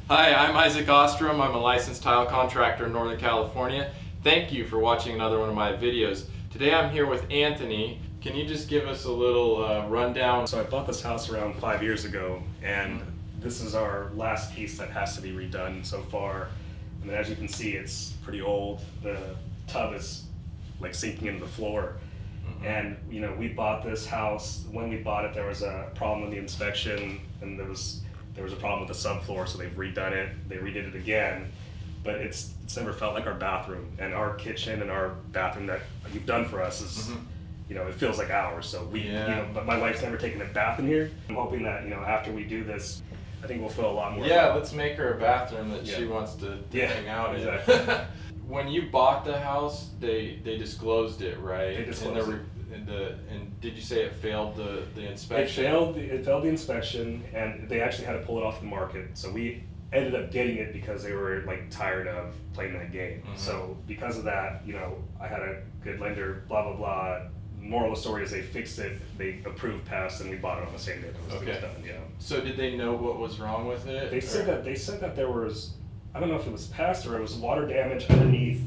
Hi, I'm Isaac Ostrom. I'm a licensed tile contractor in Northern California. Thank you for watching another one of my videos. Today I'm here with Anthony. Can you just give us a little rundown? So I bought this house around 5 years ago, and this is our last piece that has to be redone so far. And then as you can see, it's pretty old. The tub is like sinking into the floor. And you know, we bought this house. When we bought it, there was a problem with the inspection, and there was a problem with the subfloor, so they've redone it. They redid it again, but it's never felt like our bathroom. And our kitchen and our bathroom that you've done for us is, you know, it feels like ours. So we, you know, but my wife's never taken a bath in here. I'm hoping that, you know, after we do this, I think we'll feel a lot more. Yeah, let's make her a bathroom that she wants to hang out in. Exactly. When you bought the house, they disclosed it, right? They disclosed it. And did you say it failed the inspection? It failed the inspection, and they actually had to pull it off the market. So we ended up getting it because they were like tired of playing that game. So because of that, you know, I had a good lender, blah blah blah. Moral of the story is they fixed it, they approved, passed, and we bought it on the same day that it was done. Yeah. So did they know what was wrong with it? They said that there was, I don't know if it was past or it was water damage underneath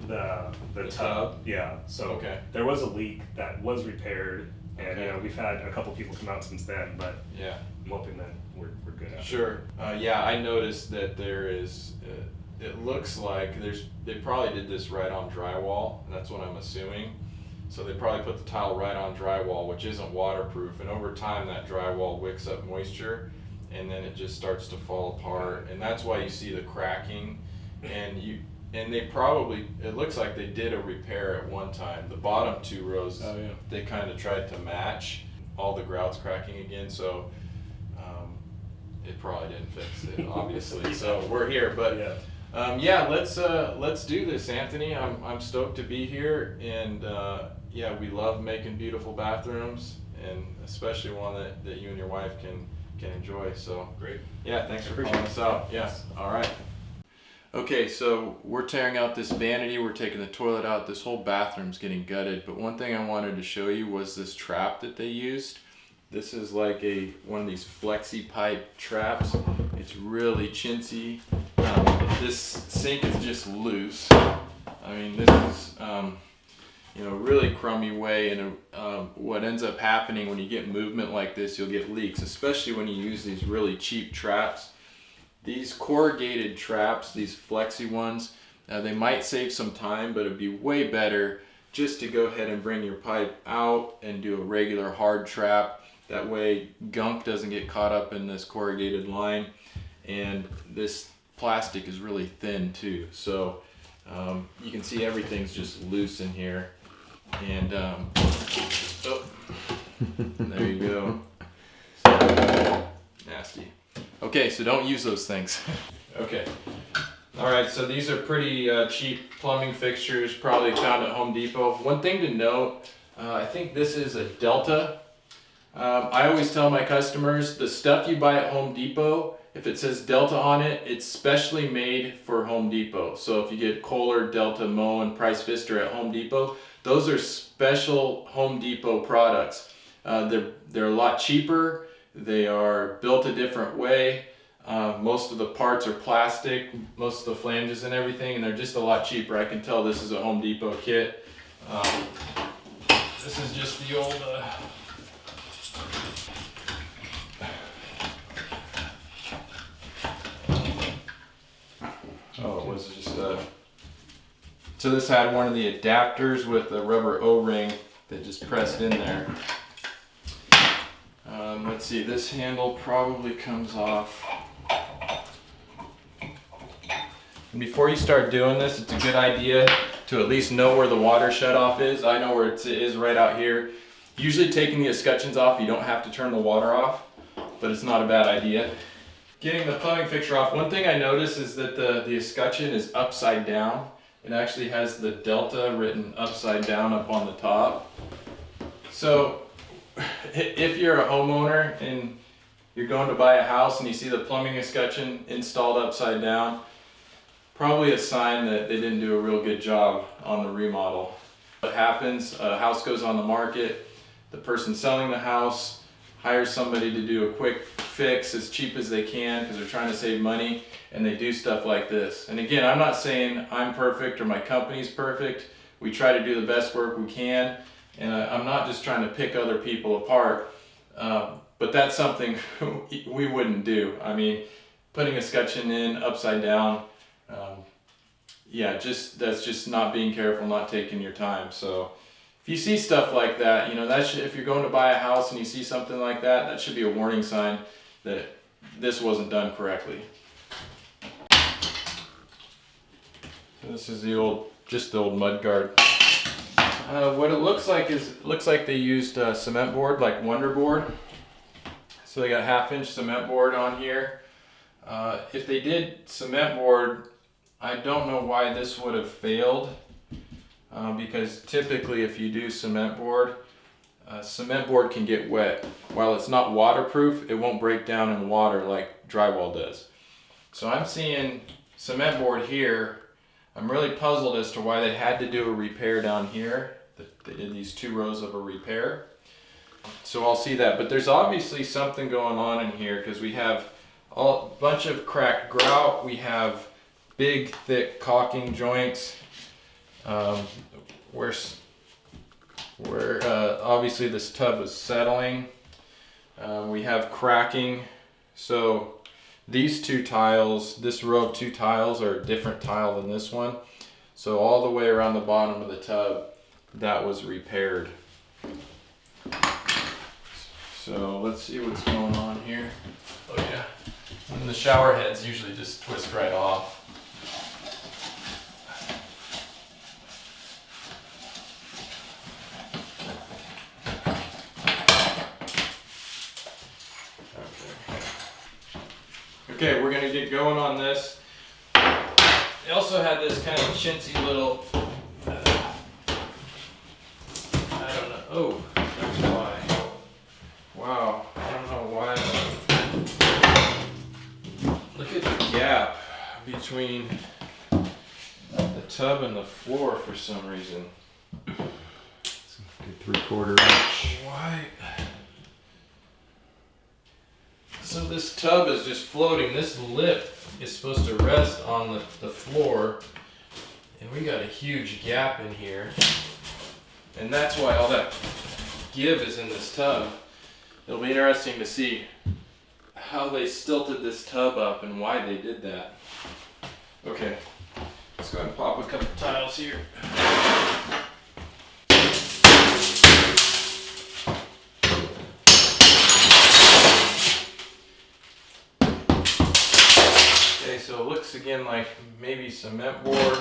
the tub. Yeah. So there was a leak that was repaired, and you know, we've had a couple people come out since then, but I'm hoping that we're good. Sure. Yeah, I noticed that there is. It looks like they probably did this right on drywall, and that's what I'm assuming. So they probably put the tile right on drywall, which isn't waterproof, and over time that drywall wicks up moisture, and then it just starts to fall apart, and that's why you see the cracking. And they probably, it looks like they did a repair at one time. The bottom two rows, they kind of tried to match. All the grout's cracking again, so it probably didn't fix it, obviously. So we're here, but let's do this, Anthony. I'm stoked to be here, and yeah, we love making beautiful bathrooms, and especially one that you and your wife can enjoy. So great. Yeah, thanks for calling us out. Yes. All right. Okay, so we're tearing out this vanity, we're taking the toilet out, this whole bathroom's getting gutted, but one thing I wanted to show you was this trap that they used. This is like one of these Flexi pipe traps. It's really chintzy. This sink is just loose. I mean, this is you know, really crummy way, and what ends up happening when you get movement like this, you'll get leaks, especially when you use these really cheap traps. These corrugated traps, these Flexi ones, they might save some time, but it'd be way better just to go ahead and bring your pipe out and do a regular hard trap. That way gunk doesn't get caught up in this corrugated line, and this plastic is really thin too. So you can see everything's just loose in here, and there you go. So, nasty. Okay, so don't use those things. Okay. Alright, so these are pretty cheap plumbing fixtures, probably found at Home Depot. One thing to note, I think this is a Delta. I always tell my customers, the stuff you buy at Home Depot, if it says Delta on it, it's specially made for Home Depot. So if you get Kohler, Delta, Moen, Price Pfister at Home Depot, those are special Home Depot products. They're a lot cheaper. They are built a different way. Most of the parts are plastic, most of the flanges and everything, and they're just a lot cheaper. I can tell this is a Home Depot kit. This is just the old it was just so this had one of the adapters with a rubber O-ring that just pressed in there. Let's see, this handle probably comes off. And before you start doing this, it's a good idea to at least know where the water shutoff is. I know where it is right out here. Usually taking the escutcheons off, you don't have to turn the water off, but it's not a bad idea. Getting the plumbing fixture off, one thing I noticed is that the escutcheon is upside down. It actually has the Delta written upside down up on the top. So if you're a homeowner and you're going to buy a house and you see the plumbing escutcheon installed upside down, probably a sign that they didn't do a real good job on the remodel. What happens, a house goes on the market, the person selling the house hire somebody to do a quick fix as cheap as they can because they're trying to save money, and they do stuff like this. And again, I'm not saying I'm perfect or my company's perfect. We try to do the best work we can, and I'm not just trying to pick other people apart, but that's something we wouldn't do. I mean, putting a scutcheon in upside down, yeah, that's just not being careful, not taking your time. So if you see stuff like that, you know, if you're going to buy a house and you see something like that, that should be a warning sign that this wasn't done correctly. So this is just the old mud guard. What it looks like they used cement board, like Wonder Board. So they got 1/2 inch cement board on here. If they did cement board, I don't know why this would have failed. Because typically if you do cement board can get wet. While it's not waterproof, it won't break down in water like drywall does. So I'm seeing cement board here. I'm really puzzled as to why they had to do a repair down here. They did these 2 rows of a repair. So I'll see that, but there's obviously something going on in here because we have a bunch of cracked grout. We have big, thick caulking joints. Where obviously this tub was settling. We have cracking. So these 2 tiles, this row of 2 tiles are a different tile than this one. So all the way around the bottom of the tub, that was repaired. So let's see what's going on here. Oh yeah, and the shower heads usually just twist right off. Okay, we're gonna get going on this. They also had this kind of chintzy little, I don't know, oh, that's why. Wow, I don't know why. Look at the gap between the tub and the floor for some reason. It's a good 3/4 inch. Why? So this tub is just floating. This lip is supposed to rest on the floor, and we got a huge gap in here, and that's why all that give is in this tub. It'll be interesting to see how they stilted this tub up and why they did that. Okay, let's go ahead and pop a couple tiles here. So it looks again like maybe cement board.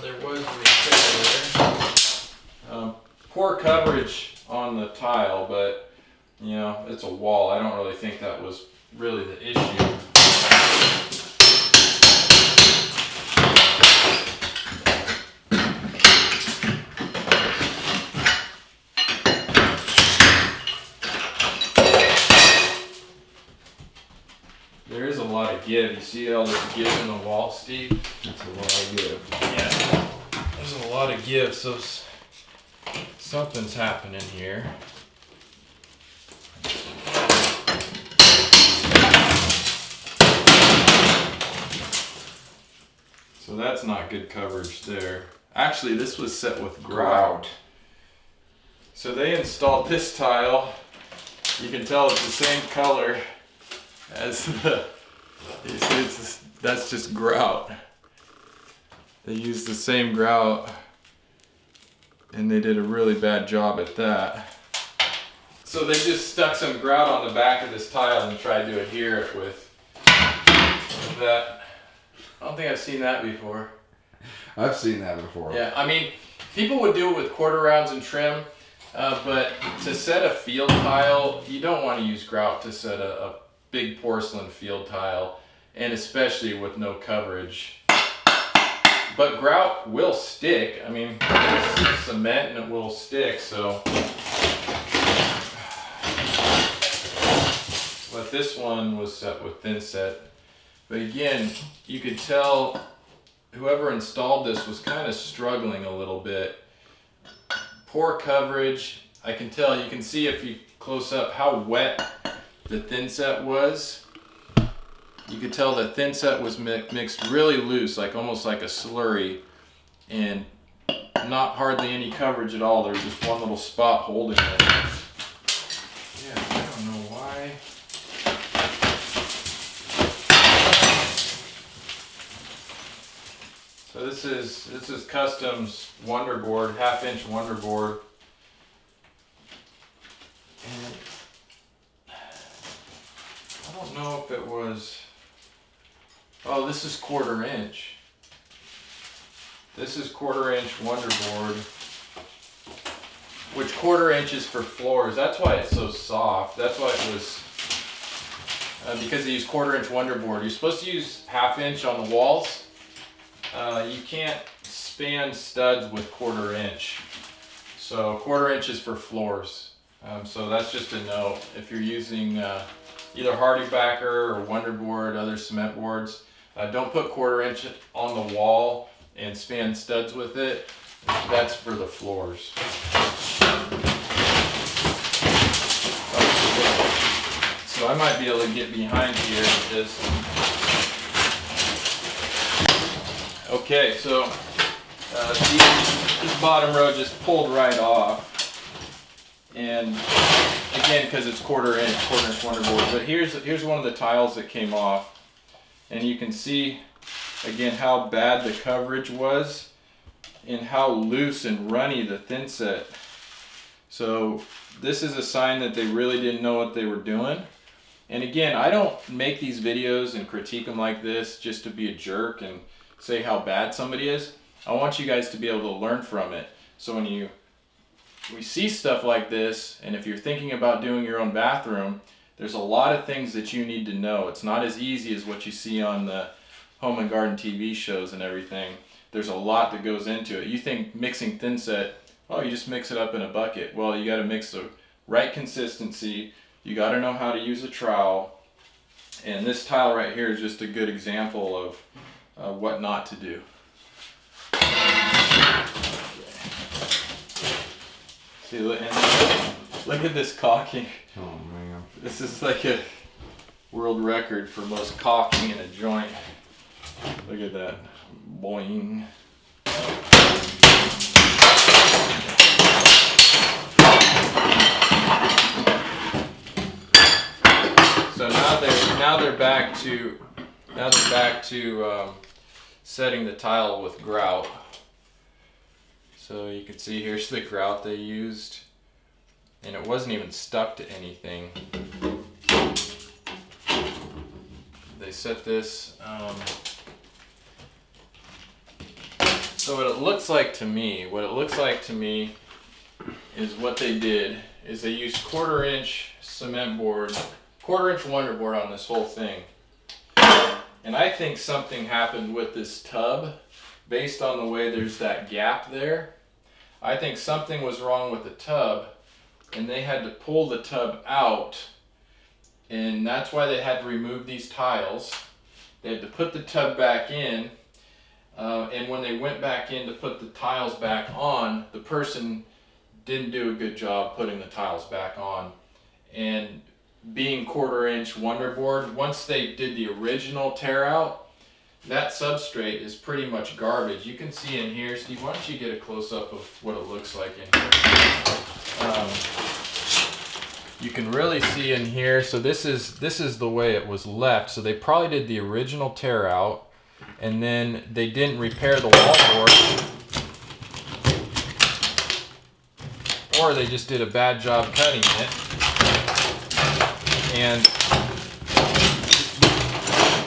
There was a repair there. Poor coverage on the tile, but you know, it's a wall. I don't really think that was really the issue. There is a lot of give. You see all this give in the wall, Steve? That's a lot of give. Yeah. There's a lot of give, so something's happening here. So that's not good coverage there. Actually, this was set with grout. So they installed this tile. You can tell it's the same color as that's just grout. They used the same grout, and they did a really bad job at that. So they just stuck some grout on the back of this tile and tried to adhere it with that. I don't think I've seen that before. I've seen that before. Yeah, I mean, people would do it with quarter rounds and trim, but to set a field tile, you don't want to use grout to set a big porcelain field tile, and especially with no coverage. But grout will stick. I mean, it's cement and it will stick, so. But this one was set with thin set. But again, you could tell whoever installed this was kind of struggling a little bit. Poor coverage, I can tell, you can see if you close up how wet the thin set was. You could tell the thin set was mixed really loose, like almost like a slurry, and not hardly any coverage at all. There was just one little spot holding it. Yeah, I don't know why. So this is Custom's Wonder Board, 1/2 inch Wonder Board. And I don't know if it was, oh, this is 1/4 inch. This is 1/4 inch Wonder Board, which 1/4 inch is for floors. That's why it's so soft. That's why it was, because they use 1/4 inch Wonder Board. You're supposed to use 1/2 inch on the walls. You can't span studs with 1/4 inch. So 1/4 inch is for floors. So that's just a note. If you're using either Hardy Backer or Wonder Board, other cement boards, don't put 1/4 inch on the wall and span studs with it. That's for the floors. So I might be able to get behind here and just. Okay, so this bottom row just pulled right off. And again, because it's 1/4 inch Wonder Board. But here's one of the tiles that came off, and you can see again how bad the coverage was and how loose and runny the thin set. So this is a sign that they really didn't know what they were doing. And again, I don't make these videos and critique them like this just to be a jerk and say how bad somebody is. I want you guys to be able to learn from it. So when we see stuff like this, and if you're thinking about doing your own bathroom, there's a lot of things that you need to know. It's not as easy as what you see on the home and garden TV shows and everything. There's a lot that goes into it. You think mixing thin set, oh, you just mix it up in a bucket. Well, you got to mix the right consistency. You got to know how to use a trowel. And this tile right here is just a good example of what not to do. See, look at this caulking. Oh man. This is like a world record for most caulking in a joint. Look at that. Boing. So now they're back to setting the tile with grout. So you can see here's the grout they used, and it wasn't even stuck to anything. They set this, so what it looks like to me is what they did is they used 1/4 inch cement board, 1/4 inch Wonder Board on this whole thing. And I think something happened with this tub based on the way there's that gap there. I think something was wrong with the tub, and they had to pull the tub out, and that's why they had to remove these tiles. They had to put the tub back in, and when they went back in to put the tiles back on, the person didn't do a good job putting the tiles back on. And being 1/4 inch Wonder Board, once they did the original tear out, that substrate is pretty much garbage. You can see in here, Steve, why don't you get a close-up of what it looks like in here. You can really see in here, so this is the way it was left. So they probably did the original tear out, and then they didn't repair the wallboard, or they just did a bad job cutting it. And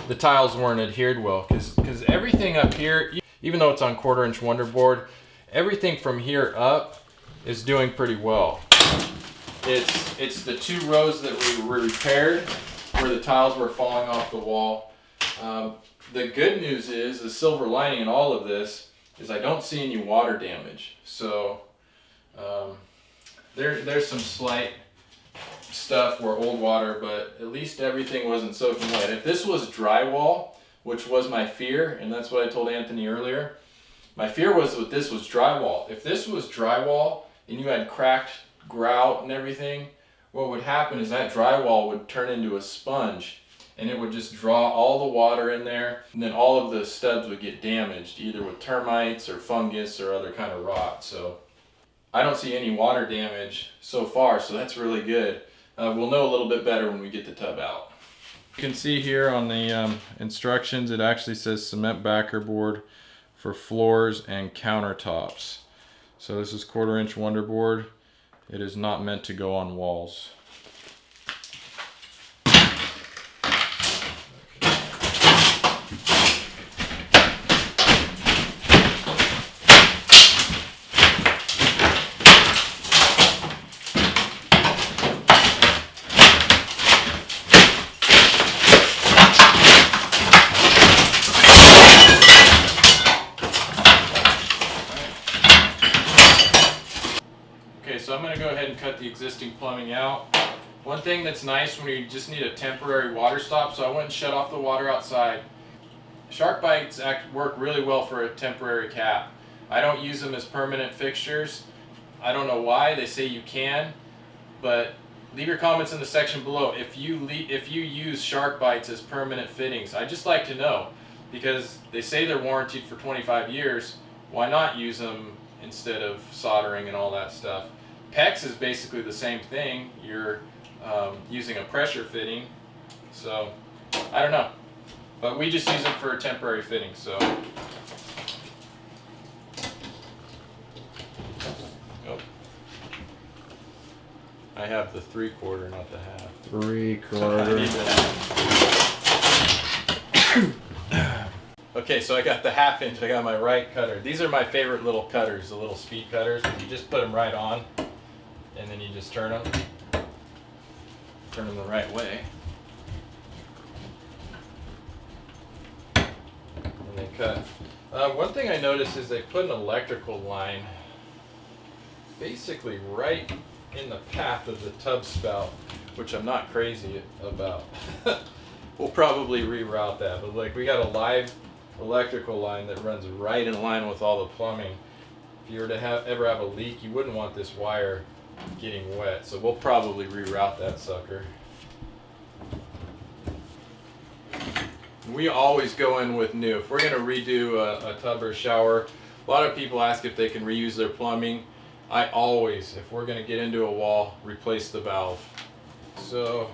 the tiles weren't adhered well, because everything up here, even though it's on 1/4 inch Wonder Board, everything from here up is doing pretty well. It's the 2 rows that we repaired where the tiles were falling off the wall. The good news is, the silver lining in all of this is I don't see any water damage. So there's some slight stuff where old water, but at least everything wasn't soaking wet. If this was drywall, which was my fear, and that's what I told Anthony earlier, my fear was that this was drywall. If this was drywall and you had cracked grout and everything, what would happen is that drywall would turn into a sponge, and it would just draw all the water in there, and then all of the studs would get damaged, either with termites or fungus or other kind of rot. So I don't see any water damage so far, so that's really good. We'll know a little bit better when we get the tub out. You can see here on the instructions, it actually says cement backer board for floors and countertops. So this is 1/4 inch Wonder board. It is not meant to go on walls. So I'm going to go ahead and cut the existing plumbing out. One thing that's nice when you just need a temporary water stop, so I went and shut off the water outside. Shark bites work really well for a temporary cap. I don't use them as permanent fixtures. I don't know why. They say you can, but leave your comments in the section below if you use shark bites as permanent fittings. I'd just like to know, because they say they're warranted for 25 years. Why not use them instead of soldering and all that stuff? PEX is basically the same thing. You're using a pressure fitting, so I don't know, but we just use it for a temporary fitting. So I have the 3/4, not the half. 3/4. Okay, so I got the 1/2 inch. I got my right cutter. These are my favorite little cutters, the little speed cutters. You just put them right on, and then you just turn them the right way, and they cut. One thing I noticed is they put an electrical line basically right in the path of the tub spout, which I'm not crazy about. We'll probably reroute that, but like, we got a live electrical line that runs right in line with all the plumbing. If you were to ever have a leak, you wouldn't want this wire getting wet, so we'll probably reroute that sucker. We always go in with new. If we're going to redo a tub or a shower, a lot of people ask if they can reuse their plumbing. I always, if we're going to get into a wall, replace the valve. So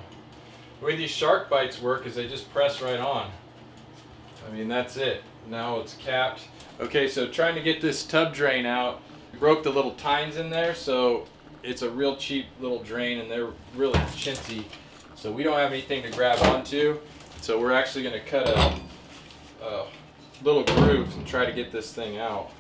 the way these shark bites work is they just press right on. I mean, that's it. Now it's capped. Okay, so trying to get this tub drain out, we broke the little tines in there, so it's a real cheap little drain, and they're really chintzy, so we don't have anything to grab onto. So we're actually going to cut a little groove and try to get this thing out.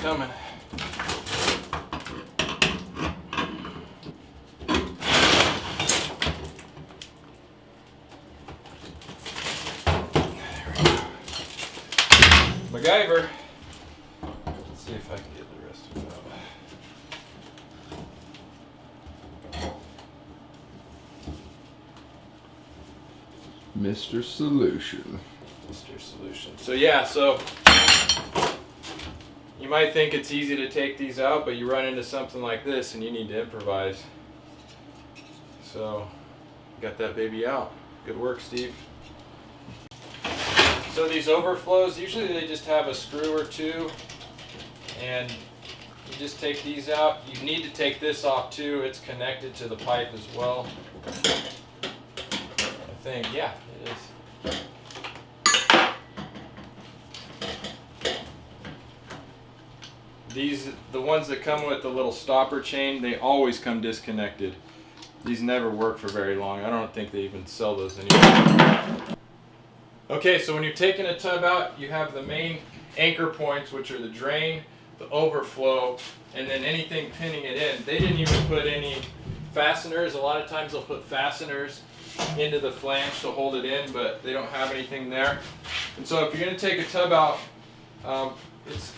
Coming. MacGyver. Let's see if I can get the rest of it out. Mr. Solution. Mr. Solution. So yeah, so you might think it's easy to take these out, but you run into something like this and you need to improvise. So, got that baby out. Good work, Steve. So these overflows, usually they just have a screw or two, and you just take these out. You need to take this off too. It's connected to the pipe as well. I think, yeah, it is. These, the ones that come with the little stopper chain, they always come disconnected. These never work for very long. I don't think they even sell those anymore. Okay, so when you're taking a tub out, you have the main anchor points, which are the drain, the overflow, and then anything pinning it in. They didn't even put any fasteners. A lot of times they'll put fasteners into the flange to hold it in, but they don't have anything there. And so if you're going to take a tub out, it's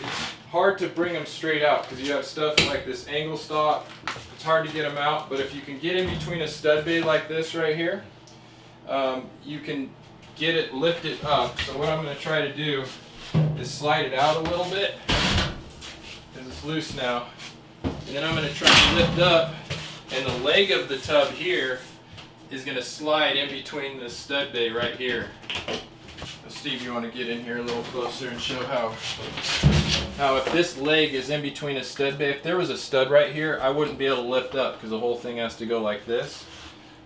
hard to bring them straight out because you have stuff like this angle stop. It's hard to get them out, but if you can get in between a stud bay like this right here, you can get it lifted up. So what I'm going to try to do is slide it out a little bit because it's loose now. And then I'm going to try to lift up, and the leg of the tub here is going to slide in between the stud bay right here. Steve, you want to get in here a little closer and show how if this leg is in between a stud bay, if there was a stud right here, I wouldn't be able to lift up because the whole thing has to go like this.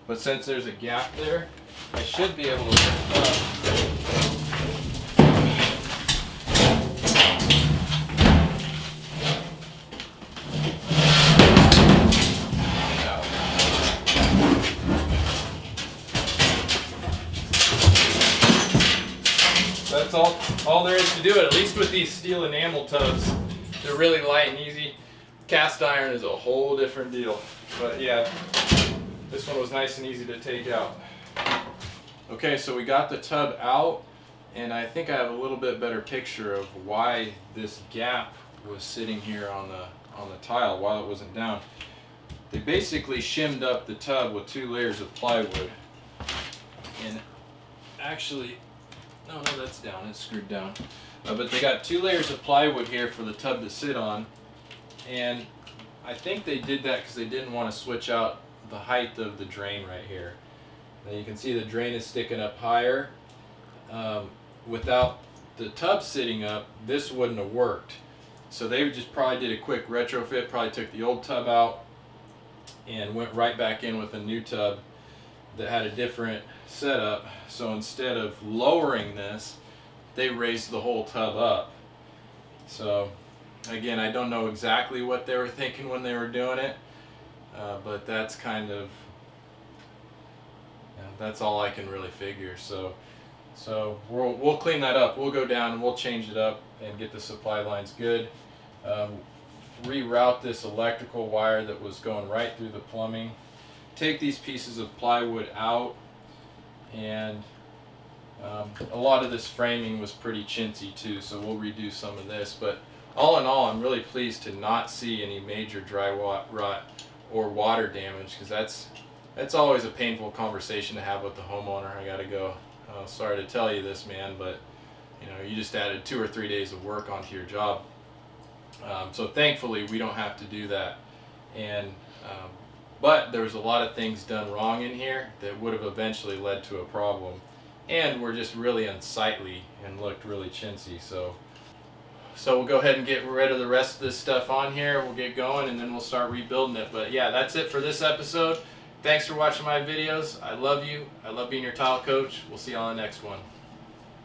But since there's a gap there, I should be able to lift up. That's all there is to do it, at least with these steel enamel tubs. They're really light and easy. Cast iron is a whole different deal. But yeah, this one was nice and easy to take out. Okay, so we got the tub out, and I think I have a little bit better picture of why this gap was sitting here on the tile while it wasn't down. They basically shimmed up the tub with 2 layers of plywood. And actually, no, that's down, it's screwed down. But they got 2 layers of plywood here for the tub to sit on. And I think they did that because they didn't want to switch out the height of the drain right here. Now you can see the drain is sticking up higher. Without the tub sitting up, this wouldn't have worked. So they just probably did a quick retrofit, probably took the old tub out and went right back in with a new tub that had a different setup. So instead of lowering this, they raised the whole tub up. So again, I don't know exactly what they were thinking when they were doing it, but that's kind of, that's all I can really figure. So we'll clean that up. We'll go down and we'll change it up and get the supply lines good. Reroute this electrical wire that was going right through the plumbing. Take these pieces of plywood out, and a lot of this framing was pretty chintzy too, so we'll redo some of this. But all in all, I'm really pleased to not see any major dry rot or water damage, because that's always a painful conversation to have with the homeowner. I gotta go, sorry to tell you this, man, but you just added 2 or 3 days of work onto your job. So thankfully we don't have to do that. And but there was a lot of things done wrong in here that would have eventually led to a problem, and were just really unsightly and looked really chintzy. So we'll go ahead and get rid of the rest of this stuff on here. We'll get going and then we'll start rebuilding it. But yeah, that's it for this episode. Thanks for watching my videos. I love you. I love being your tile coach. We'll see you on the next one.